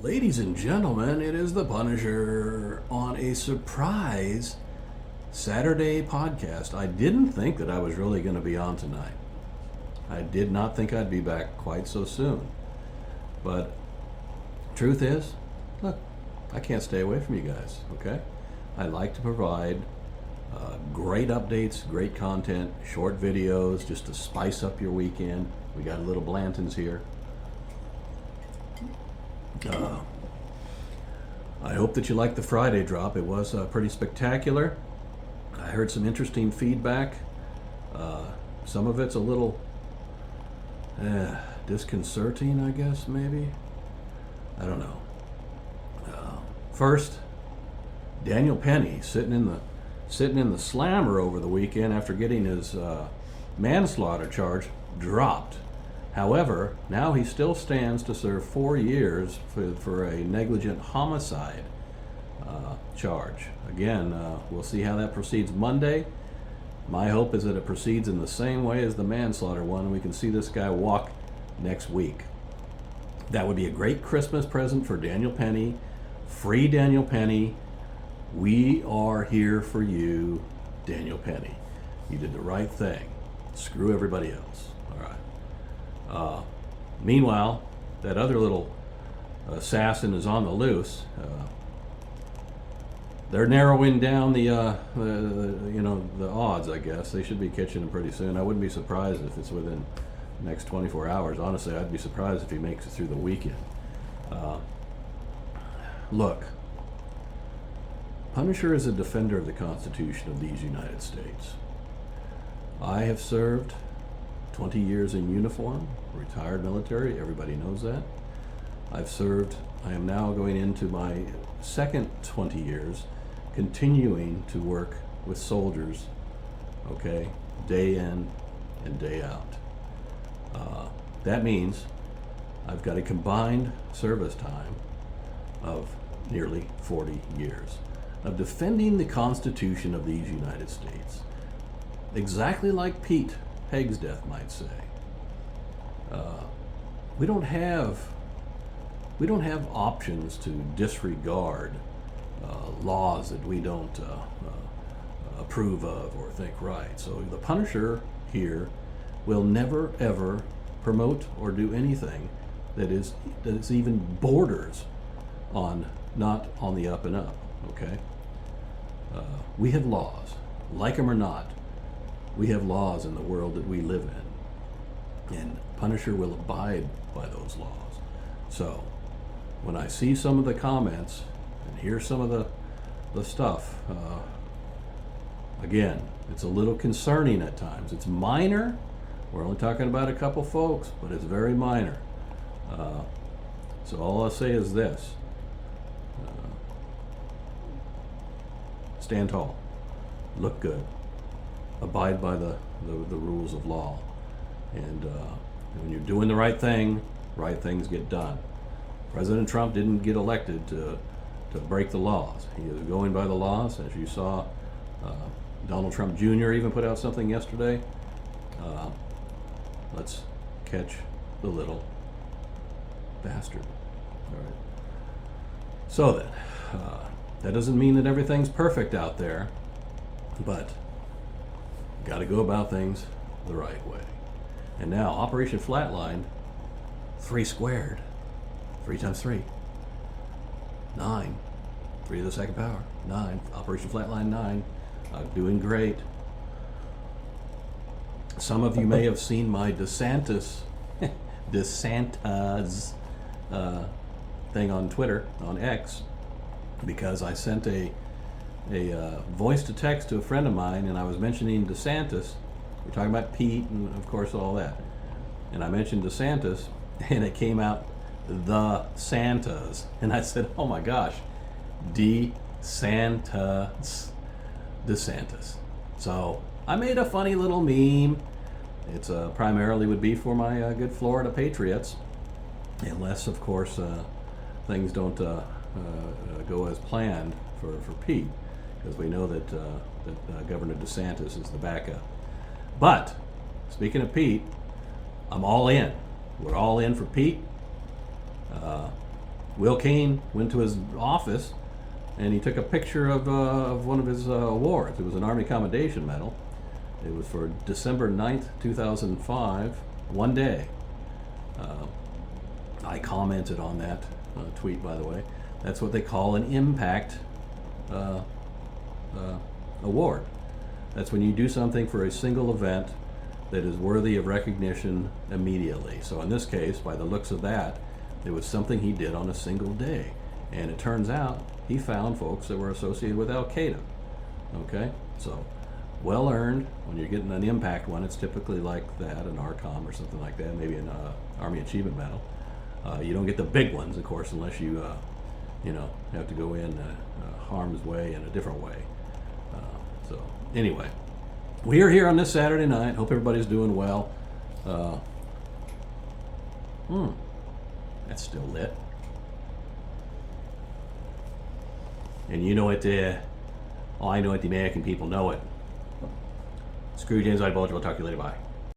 Ladies and gentlemen, it is the Punisher on a surprise Saturday podcast. I didn't think that I was really going to be on tonight. I did not think I'd be back quite so soon. But truth is, look, I can't stay away from you guys, okay? I like to provide great updates, great content, short videos, just to spice up your weekend. We got a little Blanton's here. I hope that you liked the Friday drop. It was pretty spectacular. I heard some interesting feedback. Some of it's a little disconcerting, I guess, maybe. I don't know. First, Daniel Penny sitting in the slammer over the weekend after getting his manslaughter charge dropped. However, now he still stands to serve 4 years for a negligent homicide charge. Again, we'll see how that proceeds Monday. My hope is that it proceeds in the same way as the manslaughter one, and we can see this guy walk next week. That would be a great Christmas present for Daniel Penny. Free Daniel Penny. We are here for you, Daniel Penny. You did the right thing. Screw everybody else. All right. Meanwhile, that other little assassin is on the loose. They're narrowing down the odds, I guess. They should be catching him pretty soon. I wouldn't be surprised if it's within the next 24 hours. Honestly, I'd be surprised if he makes it through the weekend. Look, Punisher is a defender of the Constitution of these United States. I have served 20 years in uniform, retired military, everybody knows that. I am now going into my second 20 years, continuing to work with soldiers, okay, day in and day out. That means I've got a combined service time of nearly 40 years of defending the Constitution of these United States. Exactly like Pete Hegseth might say. We don't have options to disregard laws that we don't approve of or think right. So the Punisher here will never ever promote or do anything that is even borders on not on the up and up. Okay. We have laws, like them or not. We have laws in the world that we live in, and Punisher will abide by those laws. So when I see some of the comments and hear some of the stuff, again, it's a little concerning at times. It's minor. We're only talking about a couple folks, but it's very minor. So all I'll say is this. Stand tall. Look good. Abide by the rules of law. And when you're doing the right thing, right things get done. President Trump didn't get elected to break the laws. He is going by the laws. As you saw, Donald Trump Jr. even put out something yesterday. Let's catch the little bastard. All right. So then, that doesn't mean that everything's perfect out there, but got to go about things the right way. And now, Operation Flatline, 3 squared. 3 times 3. 9. 3 to the second power. 9. Operation Flatline 9. Doing great. Some of you may have seen my DeSantis thing on Twitter, on X, because I sent a voice to text to a friend of mine, and I was mentioning DeSantis. We're talking about Pete and, of course, all that. And I mentioned DeSantis, and it came out the Santas. And I said, oh my gosh, DeSantis. So I made a funny little meme. It's primarily would be for my good Florida Patriots, unless, of course, things don't go as planned for Pete, because we know that Governor DeSantis is the backup. But speaking of Pete, I'm all in. We're all in for Pete. Will Kane went to his office and he took a picture of one of his awards. It was an Army Commendation Medal. It was for December 9th, 2005, one day. I commented on that tweet, by the way. That's what they call an impact award. That's when you do something for a single event that is worthy of recognition immediately. So in this case, by the looks of that, it was something he did on a single day. And it turns out he found folks that were associated with Al Qaeda. Okay? So, well earned. When you're getting an impact one, it's typically like that, an ARCOM or something like that, maybe an Army Achievement Medal. You don't get the big ones, of course, unless you, have to go in harm's way in a different way. So, anyway, we are here on this Saturday night. Hope everybody's doing well. That's still lit. And you know it, I know it, the American people know it. Screw James I Bulger. We'll talk to you later. Bye.